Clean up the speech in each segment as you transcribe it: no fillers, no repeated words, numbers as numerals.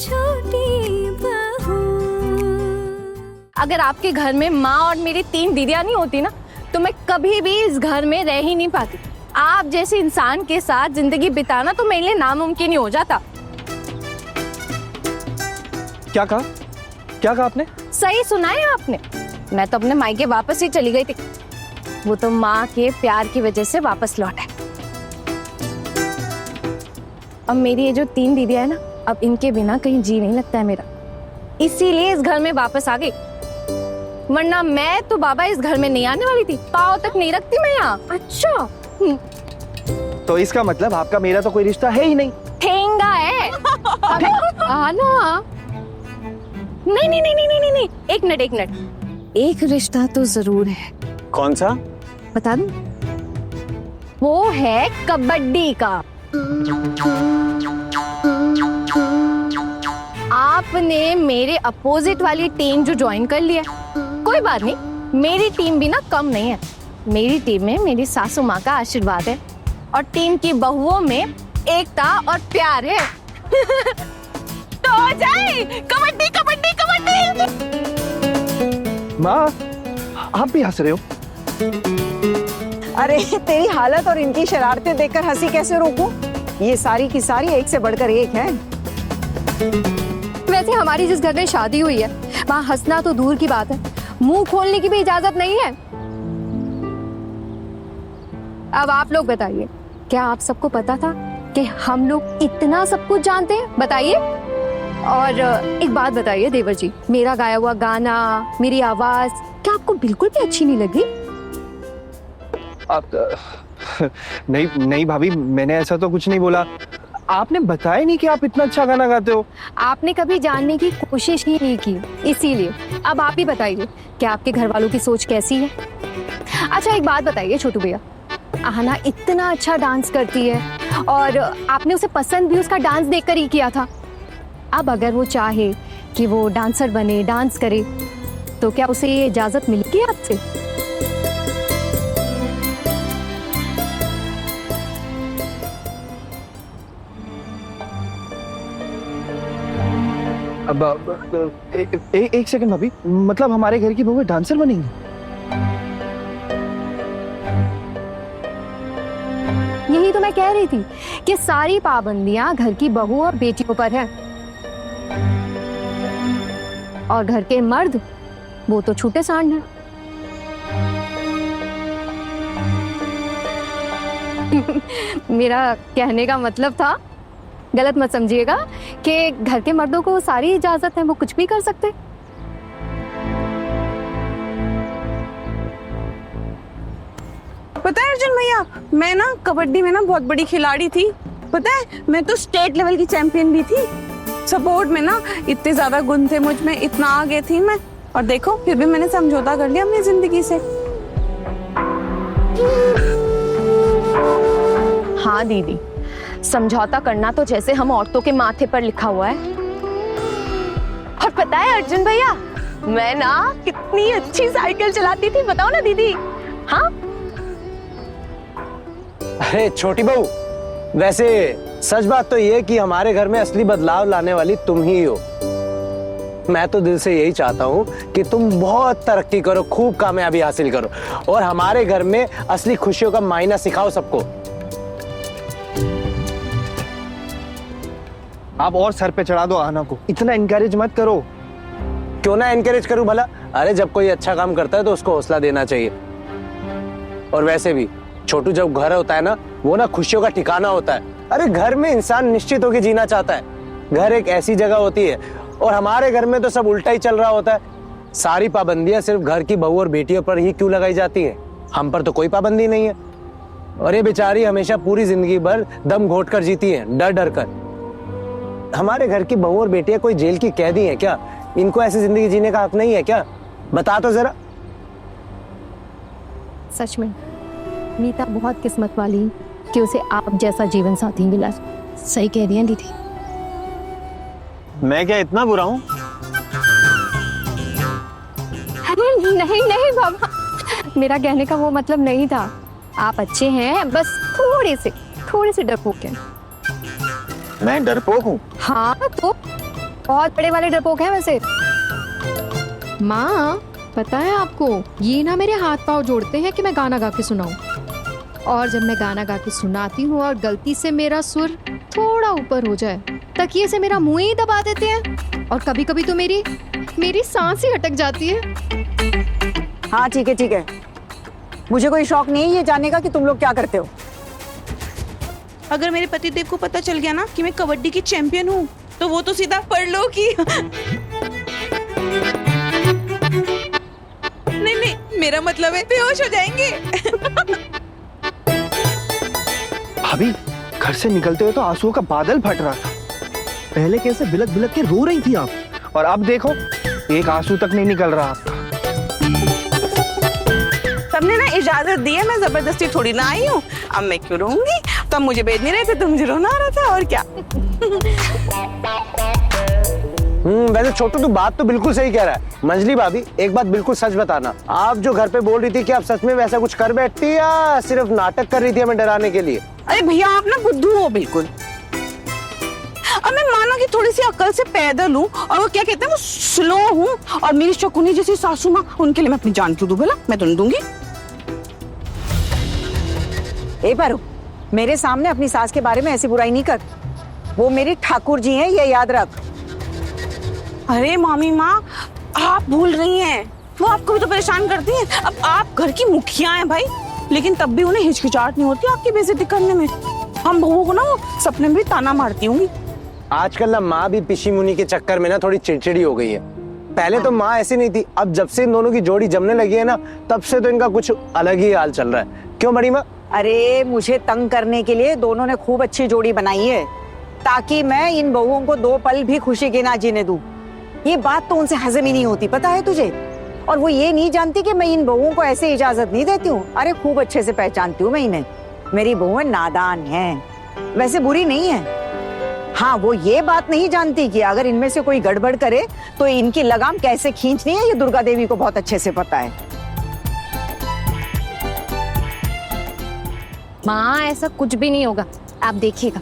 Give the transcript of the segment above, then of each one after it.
छोटी बहू। अगर आपके घर में माँ और मेरी 3 दीदियाँ नहीं होती ना तो मैं कभी भी इस घर में रह ही नहीं पाती। आप जैसे इंसान के साथ जिंदगी बिताना तो मेरे लिए नामुमकिन ही हो जाता। क्या कहा? क्या कहा आपने? सही सुना है आपने। मैं तो अपने मायके वापस ही चली गई थी। वो तो माँ के प्यार की वजह से वापस लौट है। अब मेरी ये जो 3 दीदियाँ है ना, अब इनके बिना कहीं जी नहीं लगता है मेरा, इसीलिए इस घर में वापस आ गई। वरना मैं तो बाबा इस घर में नहीं आने वाली थी। पाँव तक नहीं रखती मैं यहाँ। अच्छा तो इसका मतलब आपका मेरा तो कोई रिश्ता है ही नहीं। ठेंगा है। आना। नहीं नहीं नहीं नहीं नहीं नहीं, एक मिनट एक मिनट। एक रिश्ता तो जरूर है। कौन सा? बता दूं? वो है कबड्डी का। आपने मेरे अपोजिट वाली टीम जो ज्वाइन कर लिया, कोई बात नहीं, मेरी टीम भी ना कम नहीं है। मेरी टीम में मेरी सासू माँ का आशीर्वाद है और टीम की बहुओं में एकता और प्यार है। तो हो जाए कबड्डी कबड्डी कबड्डी। माँ, आप भी हंस रहे हो? अरे तेरी हालत और इनकी शरारतें देखकर हंसी कैसे रोकूं? ये सारी की सारी एक से बढ़कर एक है। वैसे हमारी जिस घर में शादी हुई है वहाँ हंसना तो दूर की बात है, मुंह खोलने की भी इजाजत नहीं है। अब आप लोग बताइए, क्या आप सबको पता था कि हम लोग इतना सब कुछ जानते हैं? बताइए। और एक बात बताइए देवर जी, मेरा गाया हुआ गाना, मेरी आवाज क्या आपको बिल्कुल भी अच्छी नहीं लगी? आप नहीं नहीं भाभी, मैंने ऐसा तो कुछ नहीं बोला। आपने बताया नहीं कि आप इतना अच्छा गाना गाते हो। आपने कभी जानने की कोशिश ही नहीं की, इसीलिए। अब आप ही बताइए कि आपके घर वालों की सोच कैसी है? अच्छा एक बात बताइए छोटू भैया, आहना इतना अच्छा डांस करती है और आपने उसे पसंद भी उसका डांस देखकर ही किया था। अब अगर वो चाहे कि वो डांसर बने, डांस करे, तो क्या उसे ये इजाजत मिलेगी आपसे? अब एक सेकंड भाभी, मतलब हमारे घर की बहू डांसर बनेंगी? यही तो मैं कह रही थी कि सारी पाबंदियां घर की बहू और बेटियों पर है, और घर के मर्द वो तो छूटे सांड हैं। मेरा कहने का मतलब था, गलत मत समझिएगा, कि घर के मर्दों को सारी इजाजत है, वो कुछ भी कर सकते। पता है अर्जुन भैया, मैं ना कबड्डी में ना बहुत बड़ी खिलाड़ी थी। पता है, मैं तो स्टेट लेवल की चैंपियन भी थी। सपोर्ट में ना इतने ज्यादा गुण थे मुझ में, इतना आगे थी मैं, और देखो फिर भी मैंने समझौता कर लिया अपनी जिंदगी से। हाँ दीदी, समझौता करना तो जैसे हम औरतों के माथे पर लिखा हुआ है। और पता है अर्जुन भैया, मैं ना कितनी अच्छी साइकिल चलाती थी, बताओ ना दीदी। हाँ अरे छोटी बहू, वैसे सच बात तो ये कि हमारे घर में असली बदलाव लाने वाली तुम ही हो। मैं तो दिल से यही चाहता हूँ कि तुम बहुत तरक्की करो, खूब कामयाबी हासिल करो, और हमारे घर में असली खुशियों का मायना सिखाओ सबको। आप और सर पे चढ़ा दो आहना को, इतना इनकरेज मत करो। क्यों ना इनकरेज करूं भला? अरे जब कोई अच्छा काम करता है तो उसको हौसला देना चाहिए। और वैसे भी छोटू, जब घर होता है ना, वो ना खुशियों का ठिकाना होता है। अरे घर में इंसान निश्चित होकर जीना चाहता है। घर एक ऐसी जगह होती है, और हमारे घर में तो सब उल्टा ही चल रहा होता है। सारी पाबंदियां सिर्फ घर की बहू और बेटियों पर ही क्यों लगाई जाती हैं? हम पर तो कोई पाबंदी नहीं है। और ये बेचारी हमेशा पूरी जिंदगी भर दम घोट कर जीती है, डर डर कर। हमारे घर की बहू और बेटियां कोई जेल की कैदी है क्या? इनको ऐसी जिंदगी जीने का हक नहीं है क्या? बता तो जरा। सच में मीता बहुत किस्मत वाली कि उसे आप जैसा जीवन साथी मिला। सही कह रही है दीदी। मैं क्या इतना बुरा हूँ? अरे नहीं नहीं बाबा, मेरा कहने का वो मतलब नहीं था। आप अच्छे हैं, बस थोड़े से डरपोक हैं। मैं डरपोक हूँ? हाँ तो बहुत बड़े वाले डरपोक हैं वैसे। माँ पता है आपको, ये ना मेरे हाथ पांव जोड़ते हैं कि मैं गाना गा के सुनाऊं। और जब मैं गाना गा के सुनाती हूँ और गलती से मेरा सुर थोड़ा ऊपर हो जाए, तकिए से मेरा मुंह ही दबा देते हैं। और कभी कभी तो मेरी सांस ही अटक जाती है। हाँ ठीक है, मुझे कोई शौक नहीं है ये जानने का कि तुम लोग क्या करते हो। अगर मेरे पतिदेव को पता चल गया ना कि मैं कबड्डी की चैंपियन हूँ तो वो तो सीधा पढ़ लो कि नहीं, मेरा मतलब है बेहोश हो जाएंगे। भाभी घर से निकलते हुए तो आंसुओं का बादल फट रहा था। पहले कैसे बिलक बिलक के रो रही थी आप, और अब देखो एक आंसू तक नहीं निकल रहा आपका। सबने ना इजाजत दी है, मैं जबरदस्ती थोड़ी ना आई हूँ। अब मैं क्यों रोऊंगी? तब मुझे भेज नहीं रहे थे तो मुझे रोना आ रहा था, और क्या। वैसे छोटू तू बात तो बिल्कुल सही कह रहा है। मंजली भाभी एक बात बिल्कुल सच बताना, आप जो घर पे बोल रही थी कि आप सच में वैसा कुछ कर बैठती या सिर्फ नाटक कर रही थी हमें डराने के लिए? अरे भैया आप ना बुद्धू हो बिल्कुल। अब मैं माना कि थोड़ी सी अकल से पैदल हूँ और वो क्या कहते हैं वो स्लो हूँ, और मेरी शकुनी जैसी सासू माँ, उनके लिए मैं अपनी जान क्यों दूं भला? मैं तो नहीं दूंगी। ए पारो, मेरे सामने अपनी सास के बारे में ऐसी बुराई नहीं कर। वो मेरी ठाकुर जी हैं, ये याद रख। अरे मामी माँ आप भूल रही हैं, वो आपको भी तो परेशान करती हैं। अब आप घर की मुखिया हैं भाई, लेकिन तब भी उन्हें हिचकिचाहट नहीं होती आपकी बेइज्जती करने में। हम बहुओं को ना वो सपने में भी ताना मारती होंगी। आजकल ना माँ भी पिशी मुनी के चक्कर में ना थोड़ी चिड़चिड़ी हो गई है। पहले तो माँ ऐसी नहीं थी, अब जब से इन दोनों की जोड़ी जमने लगी है ना, तब से तो इनका कुछ अलग ही हाल चल रहा है। क्यों बड़ी माँ? अरे मुझे तंग करने के लिए दोनों ने खूब अच्छी जोड़ी बनाई है, ताकि मैं इन बहुओं को 2 पल भी खुशी के ना जीने दूं। ये बात तो उनसे हजम ही नहीं होती, पता है तुझे। और वो ये नहीं जानती कि मैं इन बहुओं को ऐसे इजाजत नहीं देती हूँ। अरे खूब अच्छे से पहचानती हूँ मैं इन्हें। मेरी बहुएं नादान हैं, वैसे बुरी नहीं है। हाँ, वो ये बात नहीं जानती कि अगर इनमें से कोई गड़बड़ करे तो इनकी लगाम कैसे खींचनी है, ये दुर्गा देवी को बहुत अच्छे से पता है। माँ ऐसा कुछ भी नहीं होगा, आप देखिएगा।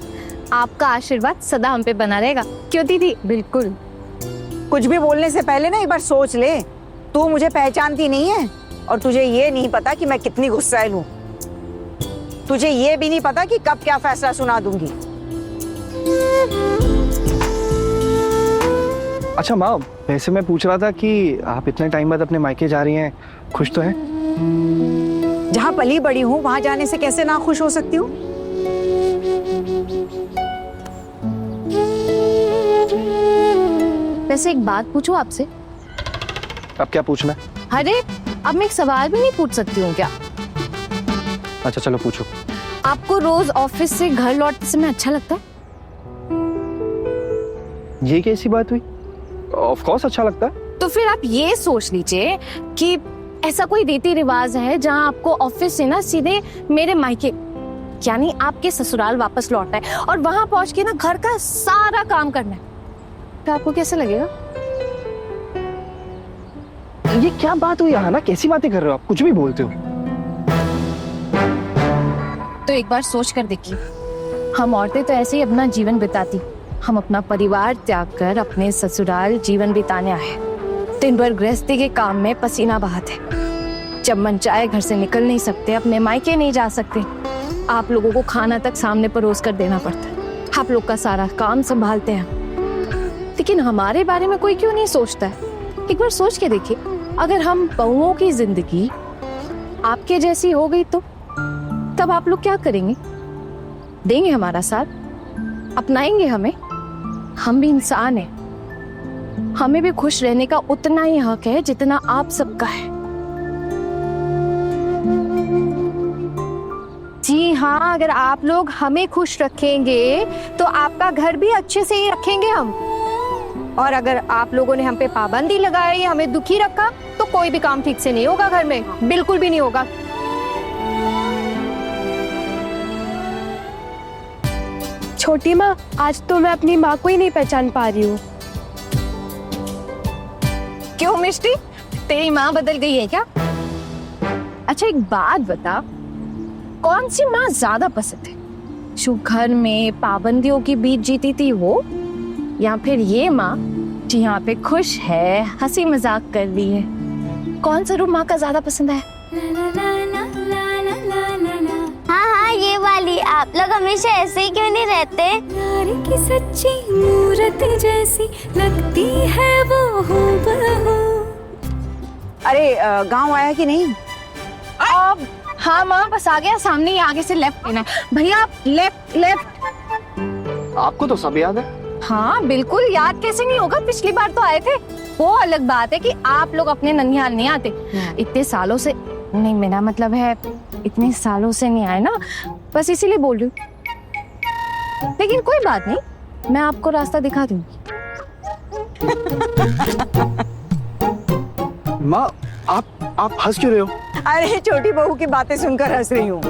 आपका आशीर्वाद सदा हम पे बना रहेगा। क्यों दीदी? बिल्कुल। कुछ भी बोलने से पहले ना एक बार सोच ले। तू मुझे पहचानती नहीं है, और तुझे ये नहीं पता कि मैं कितनी गुस्सैल हूँ। तुझे ये भी नहीं पता कि कब क्या फैसला सुना दूंगी। अच्छा माँ, वैसे मैं पूछ रहा था कि आप इतने टाइम बाद अपने मायके जा रही हैं, खुश तो हैं? जहाँ पली बड़ी हूँ वहां जाने से कैसे ना खुश हो सकती हूँ? वैसे एक बात पूछूं आपसे? अब क्या पूछना है? अरे अब मैं एक सवाल भी नहीं पूछ सकती हूँ क्या? अच्छा चलो पूछो। आपको रोज ऑफिस से घर लौटते समय अच्छा लगता है? ये कैसी बात हुई? ऑफ कोर्स अच्छा लगता है। तो फिर आप ये सोच लीजिए कि ऐसा कोई रीति रिवाज है जहाँ आपको ऑफिस से ना सीधे मेरे मायके यानी आपके ससुराल वापस लौटना है और वहां पहुंच के ना घर का सारा काम करना है, तो आपको कैसा लगेगा? ये क्या बात हुई ना, कैसी बातें कर रहे हो आप? कुछ भी बोलते हो। तो एक बार सोच कर देखिए, हम औरतें तो ऐसे ही अपना जीवन बिताती, हम अपना परिवार त्याग कर अपने ससुराल जीवन बिताने आए, दिन भर गृहस्थी के काम में पसीना बहाते, जब मन चाहे घर से निकल नहीं सकते, अपने मायके नहीं जा सकते, आप लोगों को खाना तक सामने परोस कर देना पड़ता है, आप लोग का सारा काम संभालते हैं, लेकिन हमारे बारे में कोई क्यों नहीं सोचता है? एक बार सोच के देखिए, अगर हम बहुओं की जिंदगी आपके जैसी हो गई तो तब आप लोग क्या करेंगे? देंगे हमारा साथ? अपनाएंगे हमें? हम भी इंसान हैं, हमें भी खुश रहने का उतना ही हक है जितना आप सबका है। जी हाँ, अगर आप लोग हमें खुश रखेंगे तो आपका घर भी अच्छे से ही रखेंगे हम, और अगर आप लोगों ने हम पे पाबंदी लगाई, हमें दुखी रखा, तो कोई भी काम ठीक से नहीं होगा घर में, बिल्कुल भी नहीं होगा। छोटी माँ, आज तो मैं अपनी माँ को ही नहीं पहचान पा रही हूँ। क्यों मिष्टी, तेरी माँ बदल गई है क्या? अच्छा एक बात बता, कौन सी माँ ज्यादा पसंद है? जो घर में पाबंदियों के बीच जीती थी वो, या फिर ये माँ जो यहाँ पे खुश है, हंसी मजाक कर रही है? कौन सा रूप माँ का ज्यादा पसंद है? हाँ हाँ, ये वाली। आप लोग हमेशा ऐसे ही क्यों नहीं रहते? प्यार की सच्ची मूरत जैसी लगती है वो हूबहू। अरे गांव आया कि नहीं? अब हाँ माँ, बस आ गया, सामने ही आगे से लेफ्ट लेना है। भैया आप लेफ्ट लेफ्ट। आपको तो सब याद है। हाँ बिल्कुल, याद कैसे नहीं होगा, पिछली बार तो आए थे। वो अलग बात है कि आप लोग अपने ननिहाल नहीं आते, इतने सालों से नहीं, मेरा मतलब है इतने सालों से नहीं आए ना, बस इसीलिए बोल रही हूँ। लेकिन कोई बात नहीं, मैं आपको रास्ता दिखा दूंगी। माँ आप हंस क्यों रहे हो? अरे छोटी बहू की बातें सुनकर हंस रही हूँ।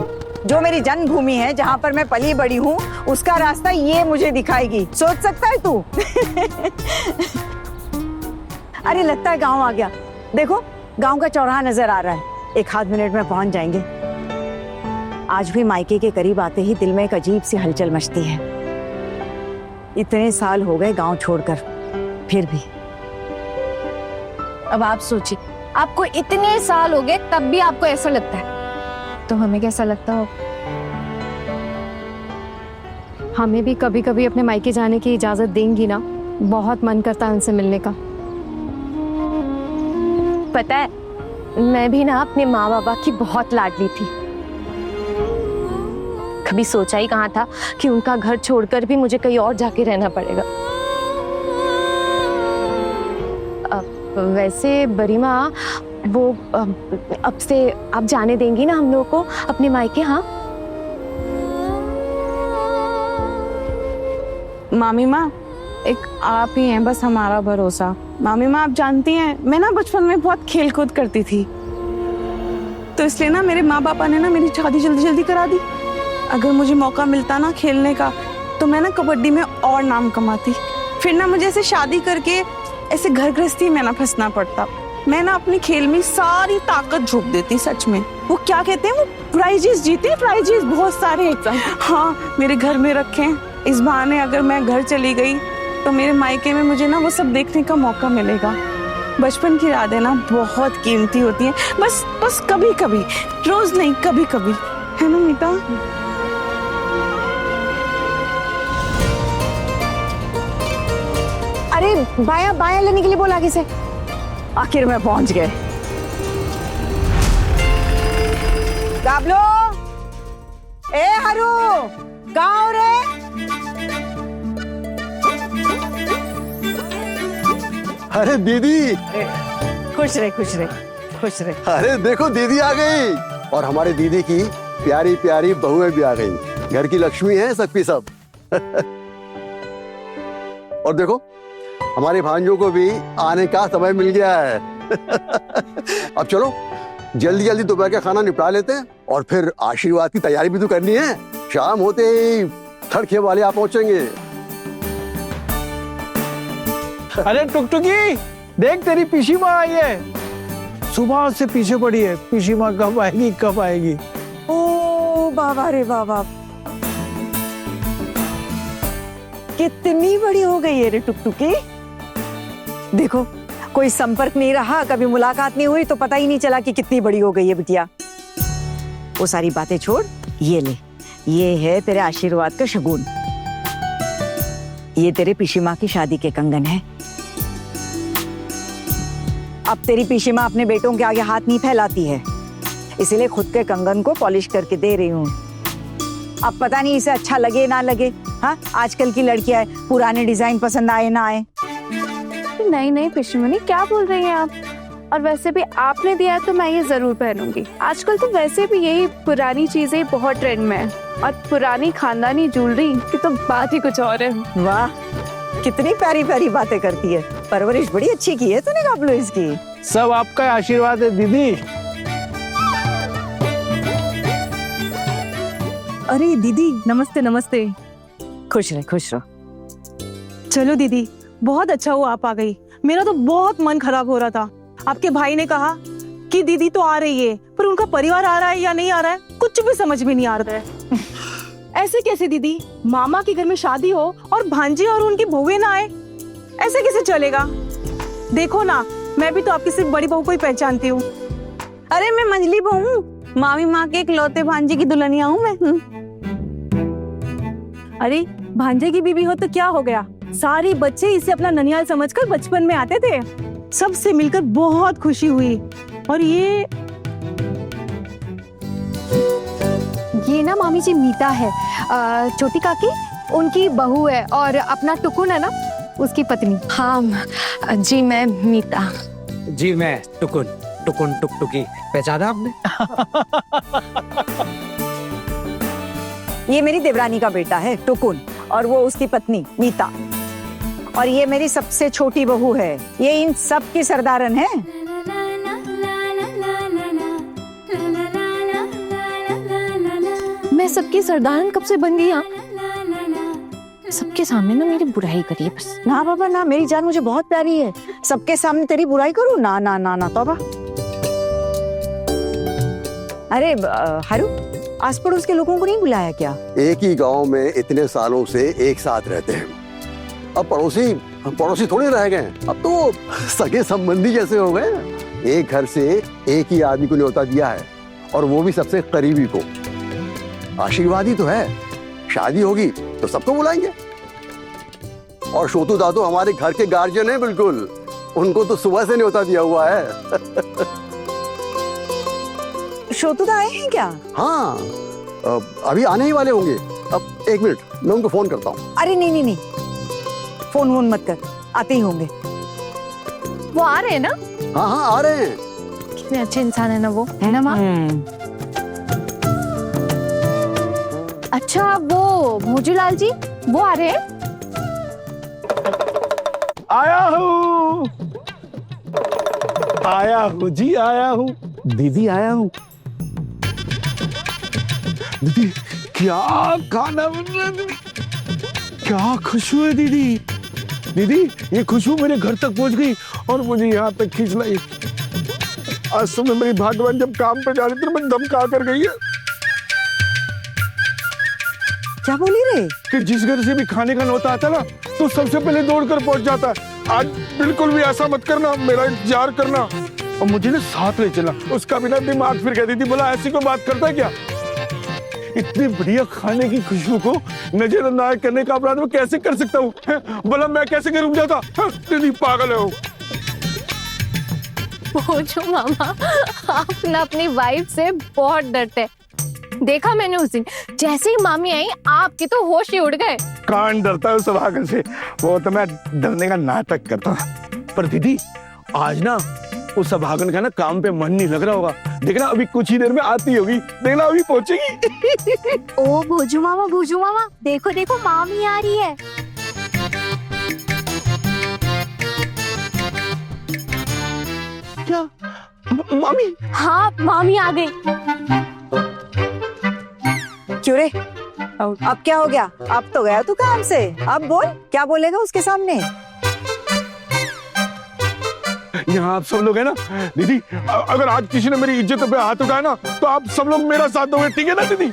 जो मेरी जन्मभूमि है, जहाँ पर मैं पली बड़ी हूँ, उसका रास्ता ये मुझे दिखाएगी। सोच सकता है तू? अरे लगता है गांव आ गया। देखो गांव का चौराहा नजर आ रहा है, 1 आध मिनट में पहुंच जाएंगे। आज भी मायके के करीब आते ही दिल में एक अजीब सी हलचल मचती है। इतने साल हो गए गांव छोड़कर, फिर भी। अब आप सोचिए, आपको इतने साल हो गए तब भी आपको ऐसा लगता है, तो हमें कैसा लगता हो? हमें भी कभी कभी अपने मायके जाने की इजाजत देंगी ना? बहुत मन करता है उनसे मिलने का। पता है, मैं भी ना अपने माँ बाबा की बहुत लाडली थी। कभी सोचा ही कहाँ था कि उनका घर छोड़कर भी मुझे कहीं और जाके रहना पड़ेगा। वैसे बड़ी माँ, वो अब से आप जाने देंगी ना हम लोगों को अपने मायके? हाँ मामी माँ, एक आप ही हैं बस हमारा भरोसा। मामी माँ, आप जानती हैं मैं ना बचपन में बहुत खेल कूद करती थी, तो इसलिए ना मेरे माँ पापा ने ना मेरी शादी जल्दी जल्दी करा दी। अगर मुझे मौका मिलता ना खेलने का, तो मैं ना कबड्डी में और नाम कमाती। फिर ना मुझे ऐसे शादी करके ऐसे घर गृहस्थी में ना फंसना पड़ता। मैं ना अपने खेल में सारी ताकत झोंक देती। सच में, वो क्या कहते हैं, वो प्राइजेस जीते, प्राइजेस बहुत सारे। हाँ, मेरे घर में रखे हैं। इस बहाने अगर मैं घर चली गई तो मेरे मायके में मुझे ना वो सब देखने का मौका मिलेगा। बचपन की यादें ना बहुत कीमती होती हैं। बस कभी कभी, रोज नहीं, कभी कभी, है ना मीता? अरे बाया बाया लेने के लिए बोला आगे से। आखिर में पहुंच गए। गाबलो, ए हरू, गाँव रे। अरे दीदी, खुश रहे खुश रहे खुश रहे। अरे देखो दीदी आ गई, और हमारी दीदी की प्यारी प्यारी बहुएं भी आ गई। घर की लक्ष्मी है सबकी सब। और देखो हमारे भांजों को भी आने का समय मिल गया है। अब चलो जल्दी जल्दी दोपहर का खाना निपटा लेते हैं, और फिर आशीर्वाद की तैयारी भी तो करनी है। शाम होते ही खड़के वाले आप पहुंचेंगे। अरे टुकटुकी, देख तेरी पीसी माँ आई है। सुबह से पीछे पड़ी है, पीसी माँ कब आएगी कब आएगी। ओ बाबा रे बाबा, कितनी बड़ी हो गई है रे टुकटुकी। देखो कोई संपर्क नहीं रहा, कभी मुलाकात नहीं हुई, तो पता ही नहीं चला कि कितनी बड़ी हो गई है बिटिया। वो सारी बातें छोड़, ये ले, ये है तेरे आशीर्वाद का शगुन। ये तेरे पीसी माँ की शादी के कंगन है। अब तेरी पीसी माँ अपने बेटों के आगे हाथ नहीं फैलाती है, इसीलिए खुद के कंगन को पॉलिश करके दे रही हूँ। अब पता नहीं इसे अच्छा लगे ना लगे। हाँ, आजकल की लड़कियां पुराने डिजाइन पसंद आए ना आए। नहीं नहीं पिशुमनी, क्या बोल रही हैं आप? और वैसे भी आपने दिया है तो मैं ये जरूर पहनूंगी। आजकल तो वैसे भी यही पुरानी चीजें बहुत ट्रेंड में है, और पुरानी खानदानी ज्वेलरी की तो बात ही कुछ और है। वाह, कितनी प्यारी प्यारी बातें करती है। परवरिश बड़ी अच्छी की है तूने गाबलो इसकी। सब आपका आशीर्वाद है दीदी। अरे दीदी, नमस्ते नमस्ते। खुश रहे खुश रहो। चलो दीदी, बहुत अच्छा हुआ आप आ गई। मेरा तो बहुत मन खराब हो रहा था। आपके भाई ने कहा कि दीदी तो आ रही है, पर उनका परिवार आ रहा है या नहीं आ रहा है कुछ भी समझ में नहीं आ रहा है। ऐसे कैसे दीदी? मामा के घर में शादी हो और भांजी और उनकी बहुएं ना आए, ऐसे कैसे चलेगा? देखो ना, मैं भी तो आपकी सिर्फ बड़ी बहू को ही पहचानती हूँ। अरे मैं मंजली बहू हूँ, मामी माँ के इकलौते भांजे की दुल्हनिया हूँ मैं। अरे भांजे की बीवी हो तो क्या हो गया, सारे बच्चे इसे अपना ननिहाल समझकर बचपन में आते थे। सबसे मिलकर बहुत खुशी हुई। और ये ना मामी जी मीता है, छोटी काकी उनकी बहू है, और अपना टुकुन है ना उसकी पत्नी। हाँ जी, मैं मीता। जी मैं टुकुन, टुकुन टुकटुकी, पहचाना आपने? ये मेरी देवरानी का बेटा है टुकुन, और वो उसकी पत्नी मीता। और ये मेरी सबसे छोटी बहू है, ये इन सब की सरदारन है। मैं सबकी सरदारन कब से बन गई? सबके सामने ना मेरी बुराई करिए बस। ना बाबा ना, मेरी जान मुझे बहुत प्यारी है, सबके सामने तेरी बुराई करूं? ना ना ना ना तौबा। अरे हरू, आस पड़ोस के लोगों को नहीं बुलाया क्या? एक ही गांव में इतने सालों से एक साथ रहते हैं, अब पड़ोसी थोड़ी रह गए, अब तो सगे संबंधी जैसे हो गए। एक घर से एक ही आदमी को न्योता दिया है, और वो भी सबसे करीबी को। आशीर्वाद ही तो है, शादी होगी तो सबको बुलाएंगे। और छोटू दादू हमारे घर के गार्जियन है बिल्कुल, उनको तो सुबह से न्योता दिया हुआ है। छोटू दा आए हैं क्या? हाँ, अभी आने ही वाले होंगे। अब एक मिनट, मैं उनको फोन करता हूँ। अरे नहीं नहीं नहीं, फोन वोन मत कर, आते ही होंगे। वो आ रहे हैं ना? हाँ हाँ आ रहे हैं। कितने अच्छे इंसान है ना वो, है ना माँ? अच्छा वो भोजूलाल जी वो आ रहे हैं? आया हूँ जी, आया हूँ दीदी, आया हूँ। दीदी क्या खाना बन रहा है दीदी, क्या खुशबू है दीदी। दीदी ये खुशबू मेरे घर तक पहुंच गई और मुझे यहाँ तक खींच लाई। आज सुबह मेरी भागवान जब काम पे जा रही थी, मैं दम खा कर गई है। क्या बोली रे? कि जिस घर से भी खाने का न्योता आता ना, तो सबसे पहले दौड़कर पहुंच जाता है। आज बिल्कुल भी ऐसा मत करना, मेरा इंतजार करना। और मुझे ना साथ ले चला, उसका बिना दिमाग फिर कहती थी, बोला ऐसी कोई बात करता है क्या? इतनी बढ़िया खाने की खुशबू को नजरअंदाज करने का अपराध मैं कैसे कर सकता हूँ? बोला मैं कैसे रुक जाता? दीदी पागल है वो। पूछो मामा, आप ना अपनी वाइफ से बहुत डरते हैं। देखा मैंने उस दिन, जैसे ही मामी आई आपके तो होश ही उड़ गए। कौन डरता है सौभाग्य से, वो तो मैं डरने का नाटक करता हूँ। पर दीदी आज ना उस सौभागन का ना काम पे मन नहीं लग रहा होगा। देखना अभी कुछ ही देर में आती होगी, देखना अभी पहुंचेगी। ओ भोजू मामा देखो देखो मामी आ रही है। क्या मामी? हाँ मामी आ गई। क्यों रे, अब क्या हो गया? अब तो गया तू काम से, अब बोल क्या बोलेगा उसके सामने? यहाँ आप सब लोग है ना दीदी, अगर आज किसी ने मेरी इज्जत पे हाथ उठाया ना, तो आप सब लोग मेरा साथ दोगे, ठीक है ना दीदी?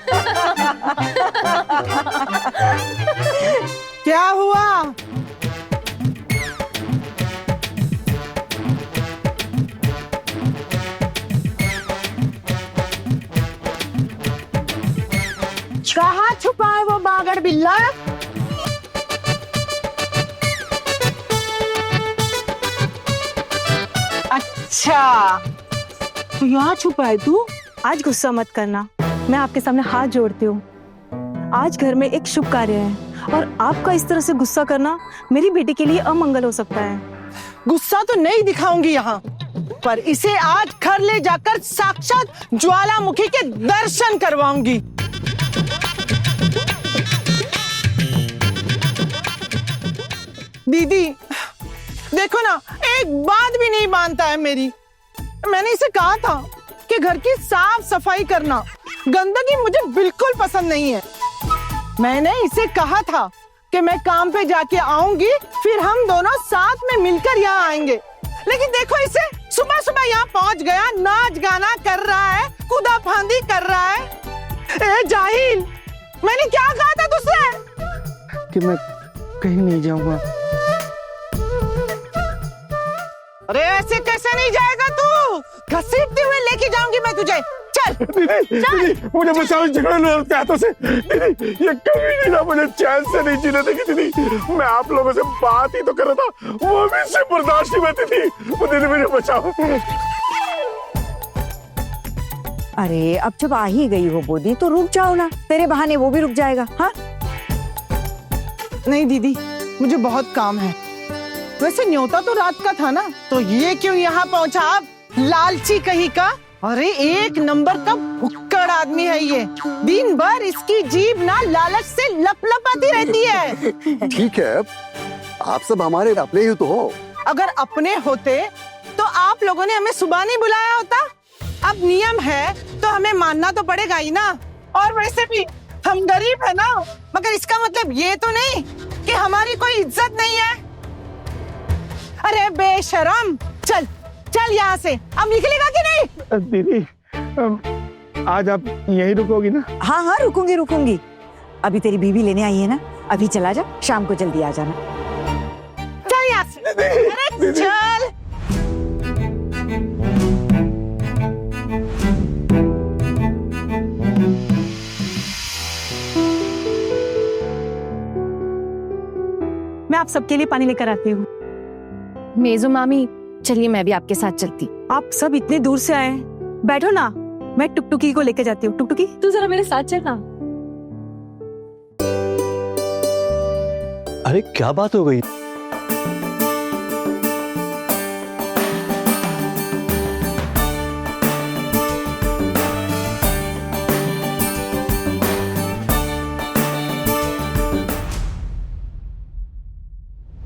क्या हुआ? कहाँ छुपा है वो बागर बिल्ला? अच्छा तो यहाँ छुपा है तू? आज गुस्सा मत करना, मैं आपके सामने हाथ जोड़ती हूँ। आज घर में एक शुभ कार्य है और आपका इस तरह से गुस्सा करना मेरी बेटी के लिए अमंगल हो सकता है। गुस्सा तो नहीं दिखाऊंगी यहाँ, पर इसे आज घर ले जाकर साक्षात ज्वालामुखी के दर्शन करवाऊंगी। दीदी देखो ना, एक बात भी नहीं मानता है मेरी। मैंने इसे कहा था कि घर की साफ सफाई करना, गंदगी मुझे बिल्कुल पसंद नहीं है। मैंने इसे कहा था कि मैं काम पे जाके आऊंगी, फिर हम दोनों साथ में मिलकर यहाँ आएंगे। लेकिन देखो इसे, सुबह सुबह यहाँ पहुंच गया, नाच गाना कर रहा है, कूदा फांदी कर रहा है। ए जाहिल, मैंने क्या कहा था तुझसे कि मैं कहीं नहीं जाऊंगा। अरे ऐसे कैसे नहीं जाएगा तू? घसीटते हुए लेके जाऊंगी मैं तुझे। चल दीदी, मुझे बचाओ झगड़ा लड़ के हाथों से। दीदी, ये कभी नहीं ना मुझे चैन से नहीं जीने देगी दीदी। मैं आप लोगों से बात ही तो कर रहा था, वो भी इससे बर्दाश्त नहीं होती थी। वो दीदी मुझे बचाओ। अरे अब जब आ ही गई हो बोदी तो रुक जाओ ना, तेरे बहाने वो भी रुक जाएगा। हाँ नहीं दीदी, मुझे बहुत काम है। वैसे न्योता तो रात का था ना, तो ये क्यों यहाँ पहुँचा आप? लालची कहीं का। अरे एक नंबर का भुक्कड़ आदमी है ये। दिन भर इसकी जीभ ना लालच से लपलपाती रहती है। ठीक है, आप सब हमारे अपने ही तो हो। अगर अपने होते तो आप लोगों ने हमें सुबह नहीं बुलाया होता। अब नियम है तो हमें मानना तो पड़ेगा ही ना। और वैसे भी हम गरीब है ना, मगर इसका मतलब ये तो नहीं कि हमारी कोई इज्जत नहीं है। अरे बेशरम, चल चल यहाँ से। अब निकलेगा कि नहीं? दीदी, आज आप यहीं रुकोगी ना? हाँ हाँ, रुकूंगी रुकूंगी। अभी तेरी बीवी लेने आई है ना, अभी चला जा, शाम को जल्दी आ जाना। चल यहाँ से। अरे चल। मैं आप सबके लिए पानी लेकर आती हूँ। मेजो मामी, चलिए मैं भी आपके साथ चलती। आप सब इतने दूर से आए हैं, बैठो ना, मैं टुकटुकी को लेकर जाती हूँ। टुकटुकी, तू जरा मेरे साथ चलना। अरे क्या बात हो गई?